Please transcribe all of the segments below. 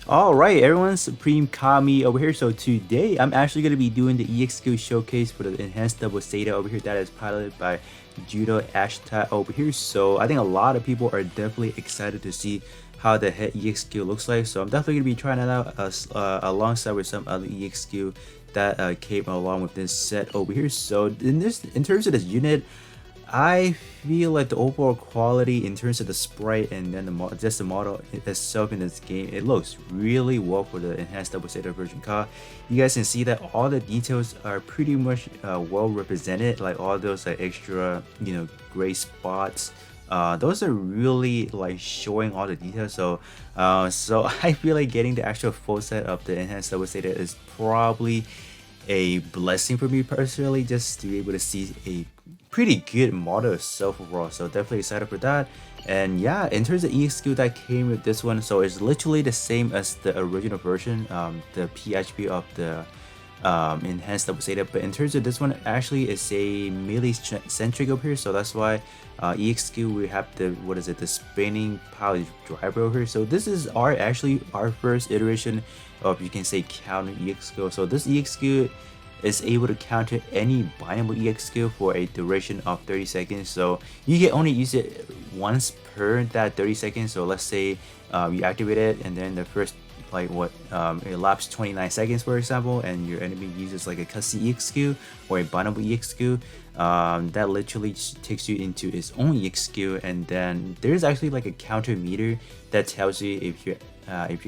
Alright everyone, Supreme Kami over here. So today I'm actually going to be doing the EXQ showcase for the enhanced double Zeta over here that is piloted by Judo Ashta over here. So I think a lot of people are definitely excited to see how the head EXQ looks like. So I'm definitely going to be trying it out alongside with some other EXQ that came along with this set over here. So in terms of this unit, I feel like the overall quality in terms of the sprite and then just the model itself in this game, it looks really well for the enhanced double Zeta version car. You guys can see that all the details are pretty much well represented, like all those like extra gray spots. Those are really like showing all the details. So I feel like getting the actual full set of the enhanced double Zeta is probably a blessing for me personally, just to be able to see a pretty good model itself overall. So definitely excited for that. And yeah, in terms of EXQ that came with this one, so it's literally the same as the original version, the PHP of the enhanced double Zeta. But in terms of this one, actually it's a melee centric over here, so that's why EXQ we have the the spinning power driver over here. So this is actually our first iteration of, you can say, counter EXQ. So this EXQ is able to counter any bindable EXQ for a duration of 30 seconds. So you can only use it once per that 30 seconds. So let's say you activate it and then the first it elapsed 29 seconds, for example, and your enemy uses like a custom EXQ or a bindable EXQ, that literally takes you into its own EXQ. And then there's actually like a counter meter that tells you if your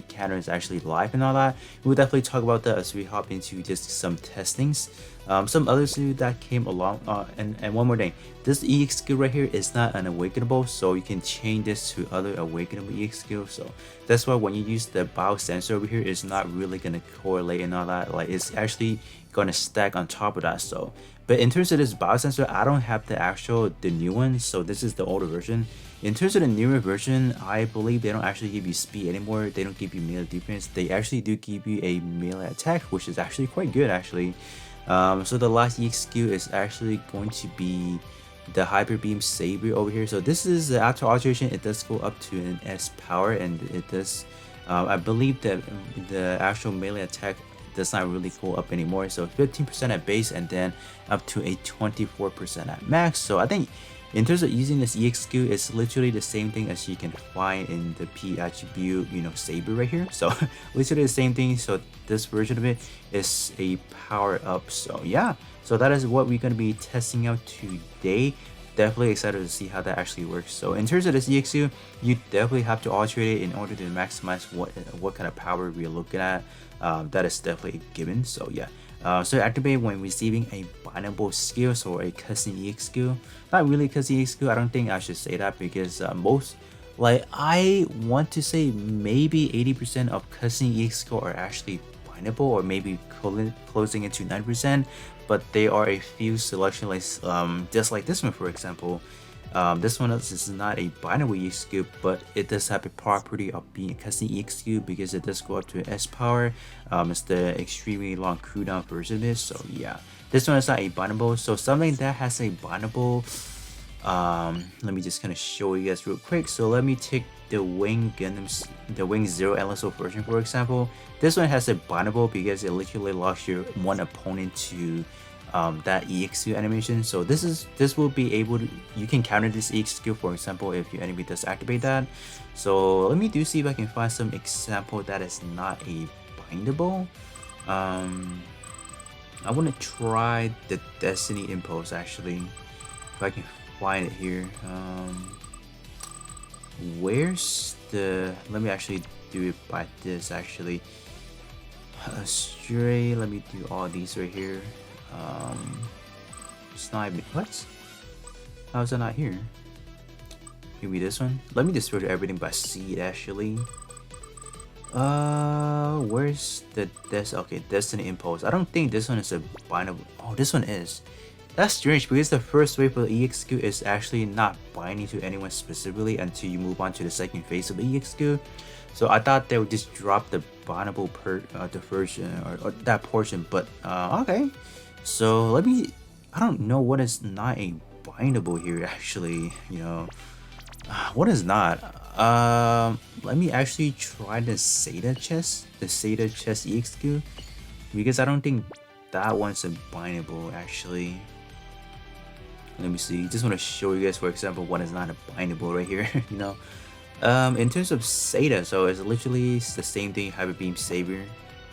counter is actually live and all that. We'll definitely talk about that as we hop into just some testings. Some others that came along, and one more thing, this EXQ right here is not an awakenable, so you can change this to other awakenable EXQ. So that's why when you use the biosensor over here, it's not really gonna correlate and all that. Like, it's actually gonna stack on top of that. So, but in terms of this biosensor, I don't have the new one, so this is the older version. In terms of the newer version, I believe they don't actually give you speed anymore. They don't give you melee defense. They actually do give you a melee attack, which is actually quite good actually. So the last EXQ is actually going to be the Hyper Beam Saber over here. So this is after alteration, it does go up to an S power, and it does. I believe that the actual melee attack does not really go up anymore. So 15% at base and then up to a 24% at max. So I think in terms of using this EXQ, it's literally the same thing as you can find in the P attribute, Saber right here. So literally the same thing. So this version of it is a power up. So yeah, so that is what we're going to be testing out today. Definitely excited to see how that actually works. So in terms of this EXQ, you definitely have to alterate it in order to maximize what kind of power we're looking at. That is definitely a given. So yeah. So activate when receiving a bindable skill, or a custom EXQ. Not really custom EXQ, I don't think I should say that, because I want to say maybe 80% of custom EXQ are actually bindable, or maybe closing into 9%, but there are a few selection lists, just like this one for example. This one is not a binary EXQ, but it does have a property of being a custom EXQ because it does go up to S power. It's the extremely long cooldown version of this. So yeah, this one is not a bindable. So something that has a bindable, let me just kind of show you guys real quick. So let me take the Wing Gundam, the Wing Zero LSO version for example. This one has a bindable because it literally locks your one opponent to that EXQ animation. So this will be able to, you can counter this EXQ, for example, if your enemy does activate that. So let me see if I can find some example that is not a bindable. I want to try the Destiny Impulse actually, if I can find it here. Where's the, let me actually do it by this actually. Stray, let me do all these right here. It's not even, what? How is that not here? Maybe this one? Let me just filter everything by seed actually. Where's the okay, Destiny Impulse. I don't think this one is a bindable. Oh, this one is. That's strange because the first wave of the EXQ is actually not binding to anyone specifically until you move on to the second phase of the EXQ. So I thought they would just drop the bindable the version or that portion, but okay. So let me, I don't know what is not a bindable here actually, What is not? Let me actually try the Zeta chest, the Zeta chest EXQ, because I don't think that one's a bindable actually. Let me see. Just want to show you guys, for example, what is not a bindable right here. You know, in terms of Zeta, so it's literally the same thing. Hyper Beam Savior.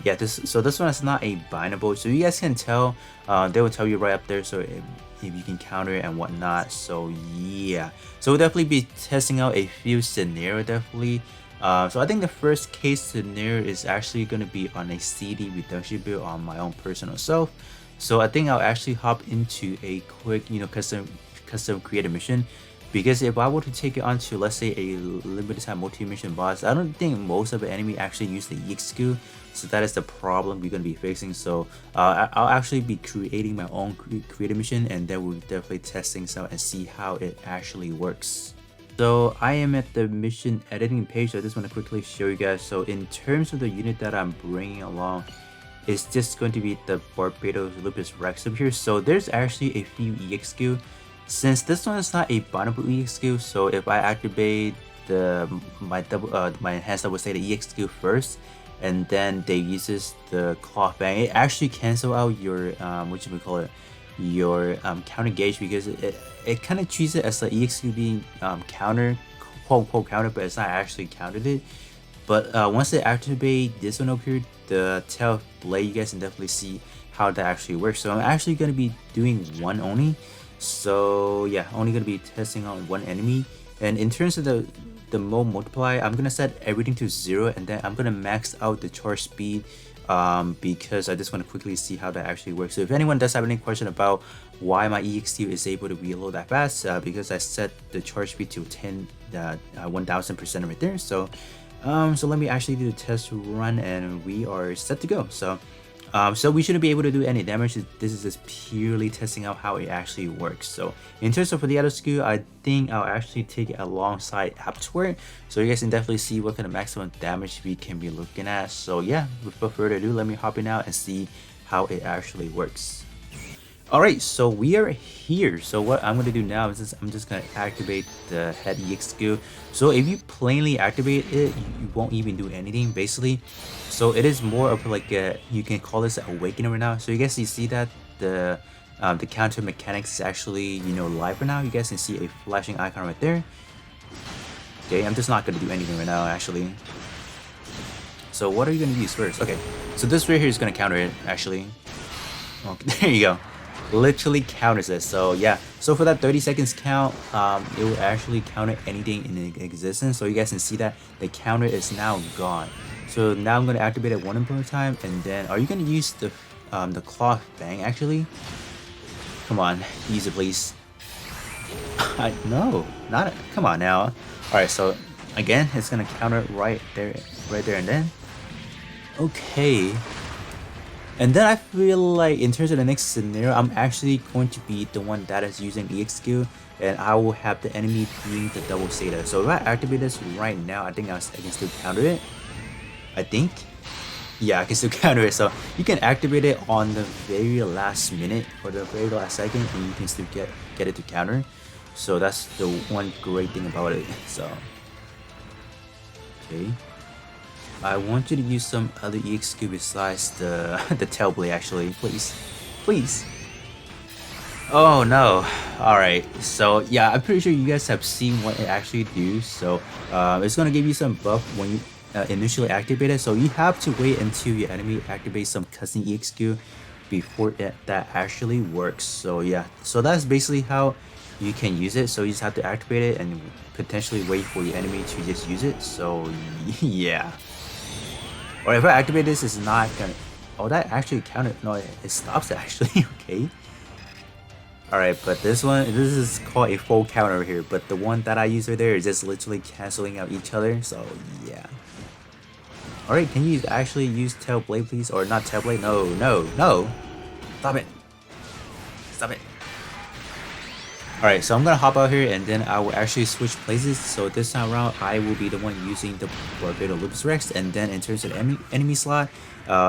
Yeah, this one is not a bindable, so you guys can tell. They will tell you right up there. So if you can counter it and whatnot. So yeah, so we'll definitely be testing out a few scenario definitely. So I think the first case scenario is actually going to be on a CD reduction build on my own personal self. So I think I'll actually hop into a quick, you know, custom creative mission, because if I were to take it onto, let's say, a limited time multi-mission boss, I don't think most of the enemy actually use the EXQ. So that is the problem we're going to be facing. So I'll actually be creating my own creative mission, and then we'll definitely test things out and see how it actually works. So I am at the mission editing page. So I just want to quickly show you guys. So in terms of the unit that I'm bringing along, it's just going to be the Barbados Lupus Rex up here. So there's actually a few EXQ. Since this one is not a bindable EXQ, so if I activate my enhanced double state EXQ first, and then they uses the cloth bang, it actually cancel out your what you would call it, your counter gauge, because it kind of treats it as the EXQ being counter, quote unquote counter, but it's not actually countered it. But once they activate this one up here, the tail blade, you guys can definitely see how that actually works. So I'm actually going to be doing one only. So yeah, only going to be testing on one enemy. And in terms of the mode multiply, I'm going to set everything to 0, and then I'm going to max out the charge speed because I just want to quickly see how that actually works. So if anyone does have any question about why my EXQ is able to reload that fast, because I set the charge speed to 1000% right there. So so let me actually do the test run, and we are set to go. So so we shouldn't be able to do any damage. This is just purely testing out how it actually works. So in terms of for the other skill, I think I'll actually take it alongside Aptware, so you guys can definitely see what kind of maximum damage we can be looking at. So yeah, without further ado, let me hop in now and see how it actually works. Alright, so we are here. So what I'm going to do now is I'm just going to activate the head EXQ. So if you plainly activate it, you won't even do anything basically. So it is more of like a, you can call this an awakening right now. So you guys, you see that the counter mechanics is actually, you know, live right now. You guys can see a flashing icon right there. Okay, I'm just not going to do anything right now actually. So what are you going to use first? Okay, so this right here is going to counter it actually. Okay, there you go. Literally counters it. So yeah, so for that 30 seconds count, it will actually counter anything in existence. So you guys can see that the counter is now gone. So now I'm going to activate it one more time, and then are you going to use the cloth bang actually? Come on, use it please. No, not it. Come on now. All right, so again, it's going to counter right there and then. Okay. And then I feel like in terms of the next scenario, I'm actually going to be the one that is using EXQ, and I will have the enemy being the double Zeta. So if I activate this right now, I think I can still counter it. I think. Yeah, I can still counter it. So you can activate it on the very last minute or the very last second, and you can still get it to counter. So that's the one great thing about it. So okay. I want you to use some other EXQ besides the tail blade actually, please. Please. Oh no. Alright, so yeah, I'm pretty sure you guys have seen what it actually do. So it's gonna give you some buff when you initially activate it. So you have to wait until your enemy activates some custom EXQ before that actually works. So yeah, so that's basically how you can use it. So you just have to activate it and potentially wait for your enemy to just use it. So yeah. Or if I activate this, it's not gonna. Oh, that actually counted. No, it stops it actually. Okay. Alright, but this is called a full counter here. But the one that I use right there is just literally canceling out each other. So yeah. Alright, can you actually use tail blade, please? Or not tail blade? No, no, no. Stop it. Stop it. Alright, so I'm gonna hop out here, and then I will actually switch places. So this time around, I will be the one using the Barbados Lupus Rex, and then in terms of the enemy slot,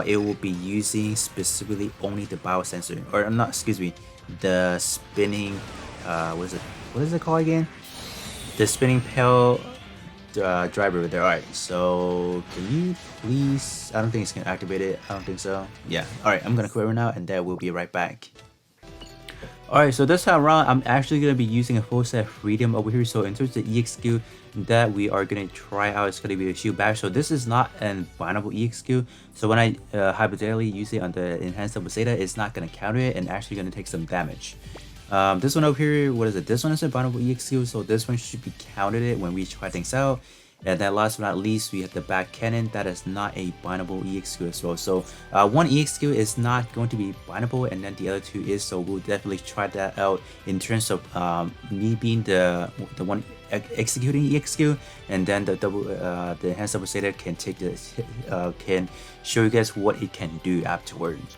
it will be using specifically only the biosensor, or not, excuse me, the spinning, what is it called again? the spinning pail driver over there. Alright, so can you please? I don't think it's gonna activate it. I don't think so. Yeah. Alright, I'm gonna quit right now and then we'll be right back. Alright, so this time around, I'm actually going to be using a full set of freedom over here. So in terms of the EX skill that we are going to try out, it's going to be a shield bash. So this is not an bindable EX skill. So when I hypothetically use it on the enhanced double zeta, it's not going to counter it and actually going to take some damage. This one over here, what is it? This one is a bindable EX skill. So this one should be countered it when we try things out. And then last but not least, we have the back cannon. That is not a bindable EX skill as well. So one EX skill is not going to be bindable, and then the other two is. So we'll definitely try that out in terms of me being the one executing EX skill, and then the enhanced double zeta can take this can show you guys what it can do afterwards.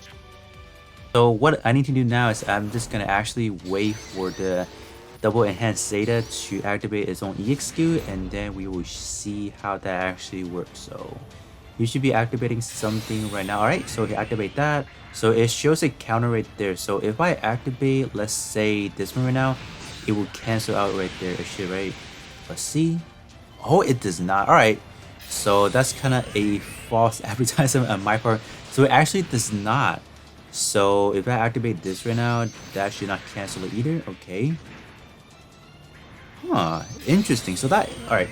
So what I need to do now is I'm just gonna actually wait for the double enhanced zeta to activate its own EX skill, and then we will see how that actually works. So you should be activating something right now. Alright, so activate that. So it shows a counter right there. So if I activate, let's say this one right now, it will cancel out right there. It should, right? Let's see. Oh, it does not. Alright, so that's kind of a false advertisement on my part. So it actually does not. So if I activate this right now, that should not cancel it either. Okay. Huh, interesting. So that, alright,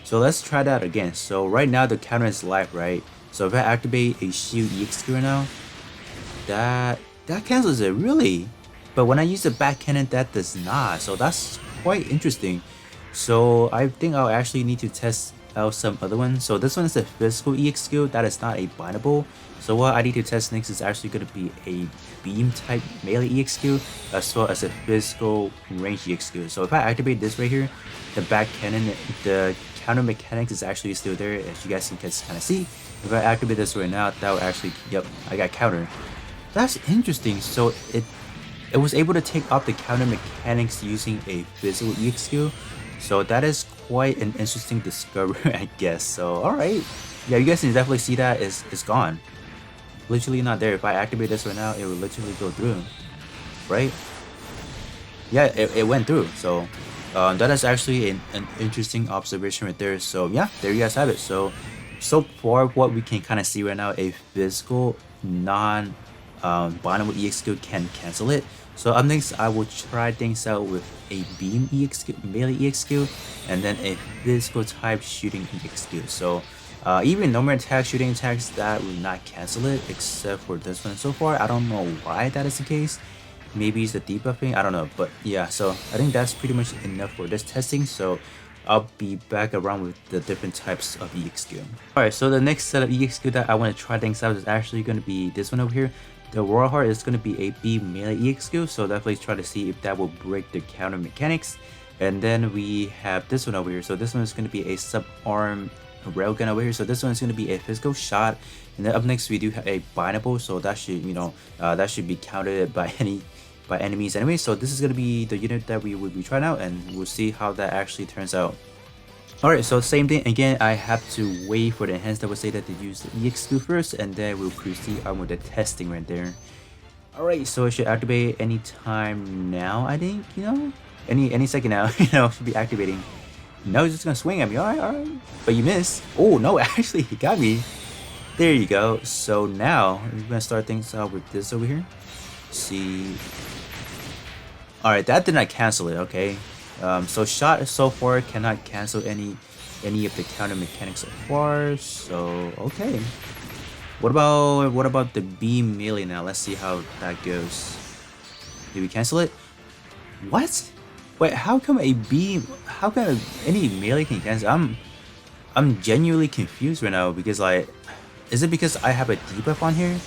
so let's try that again. So right now the counter is live, right? So if I activate a shield EX skill right now, that cancels it, really? But when I use the back cannon, that does not. So that's quite interesting. So I think I'll actually need to test out some other ones. So this one is a physical EX skill that is not a bindable. So what I need to test next is actually going to be a beam type melee EX skill, as well as a physical range EX skill. So if I activate this right here, the back cannon, the counter mechanics is actually still there, as you guys can kind of see. If I activate this right now, that will actually, yep, I got counter. That's interesting. So it was able to take off the counter mechanics using a physical EX skill. So that is quite an interesting discovery, I guess. So alright, yeah, you guys can definitely see that it's gone. Literally not there. If I activate this right now, it will literally go through, right? Yeah, it went through. So that is actually an interesting observation right there. So yeah, there you guys have it. So far what we can kind of see right now, a physical non bindable EX skill can cancel it. So up next, I will try things out with a beam EX skill, melee EX skill, and then a physical type shooting EX skill. So even normal attack, shooting attacks, that will not cancel it, except for this one. So far, I don't know why that is the case. Maybe it's the debuffing, I don't know. But yeah, so I think that's pretty much enough for this testing. So I'll be back around with the different types of EX skill. Alright, so the next set of EX skill that I want to try things out is actually going to be this one over here. The Royal Heart is going to be a beam melee EX skill, so definitely try to see if that will break the counter mechanics. And then we have this one over here. So this one is going to be a sub-arm railgun over here. So this one is going to be a physical shot. And then up next we do have a bindable, so that should, you know, that should be countered by enemies anyway. So this is going to be the unit that we will be trying out, and we'll see how that actually turns out. Alright, so same thing again, I have to wait for the enhanced double zeta to use the EX skill first, and then we'll proceed on with the testing right there. Alright, so it should activate anytime now, I think, you know? Any second now, you know, should be activating. No, he's just gonna swing at me, alright. But you missed. Oh no, actually he got me. There you go. So now we're gonna start things out with this over here. See. Alright, that did not cancel it, okay. So shot so far cannot cancel any of the counter mechanics so far. So okay. What about the beam melee now? Let's see how that goes. Did we cancel it? What? Wait, how come a beam? How come any melee can cancel? I'm genuinely confused right now, because like, is it because I have a debuff on here?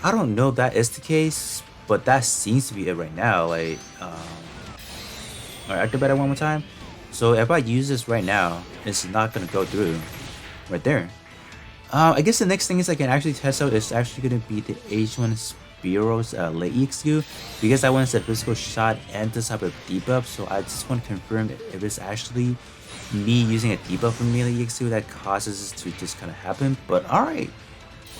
I don't know if that is the case, but that seems to be it right now. Like, alright, activate it one more time. So if I use this right now, it's not gonna go through, right there. I guess the next thing is I can actually test out is actually gonna be the H1 Spiro's late EX skill, because I want a physical shot and this type of debuff. So I just want to confirm if it's actually me using a debuff from melee EX skill that causes this to just kind of happen. But alright,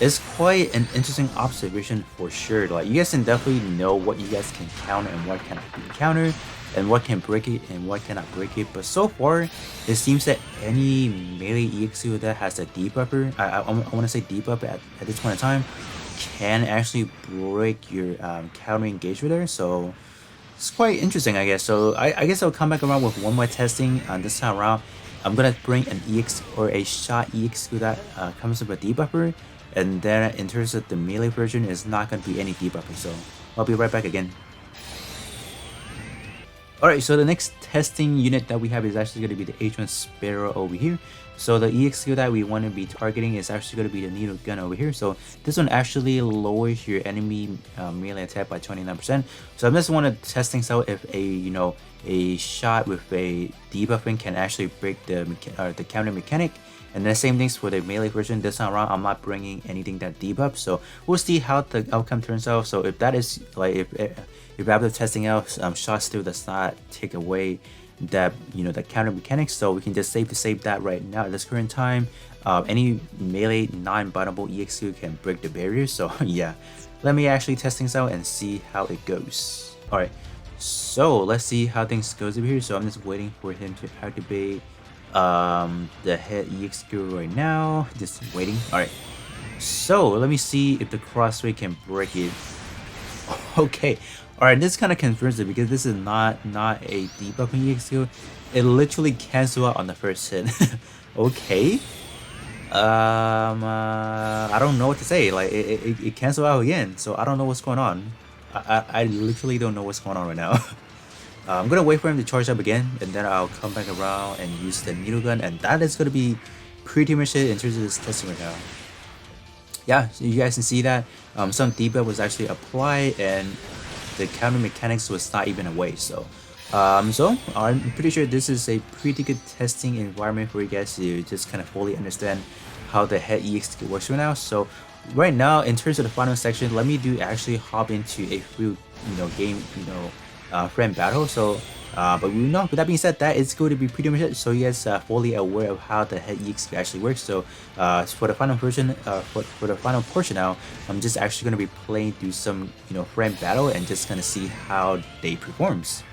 it's quite an interesting observation for sure. Like, you guys can definitely know what you guys can counter and what cannot be countered. and what can break it and what cannot break it. But so far, it seems that any melee EXQ that has a debuffer, I want to say debuff at this point in time, can actually break your counter engagement there. So it's quite interesting, I guess. So I guess I'll come back around with one more testing this time around. I'm gonna bring an EX or a shot EXQ that comes with a debuffer, and then in terms of the melee version, it's not gonna be any debuffer. So I'll be right back again. Alright, so the next testing unit that we have is actually going to be the H1 Sparrow over here. So the EXQ that we want to be targeting is actually going to be the needle gun over here. So this one actually lowers your enemy melee attack by 29%. So I just want to test things out if a shot with a debuffing can actually break the counter mechanic. And the same things for the melee version. This time around, I'm not bringing anything that debuffs. So we'll see how the outcome turns out. So if that is like if after testing out, shot still does not take away that the counter mechanics, so we can just save that right now at this current time. Any melee non-bindable EXQ can break the barrier. So yeah, let me actually test things out and see how it goes. All right, so let's see how things goes over here. So I'm just waiting for him to activate the head EXQ right now. Just waiting. All right, so let me see if the crossway can break it. Okay. Alright, this kind of confirms it because this is not a debuffing EXQ. It literally cancels out on the first hit. Okay. I don't know what to say. Like it cancels out again, so I don't know what's going on. I literally don't know what's going on right now. I'm gonna wait for him to charge up again, and then I'll come back around and use the needle gun, and that is gonna be pretty much it in terms of this testing right now. Yeah, so you guys can see that some debuff was actually applied and the counter mechanics was not even away. So I'm pretty sure this is a pretty good testing environment for you guys to just kind of fully understand how the head EXQ works right now. So right now, in terms of the final section, let me actually hop into a few game friend battle. So but with that being said, that is going to be pretty much it. So you guys fully aware of how the head EXQ actually works. So for the final version, for the final portion now, I'm just actually going to be playing through some friend battle and just gonna see how they performs.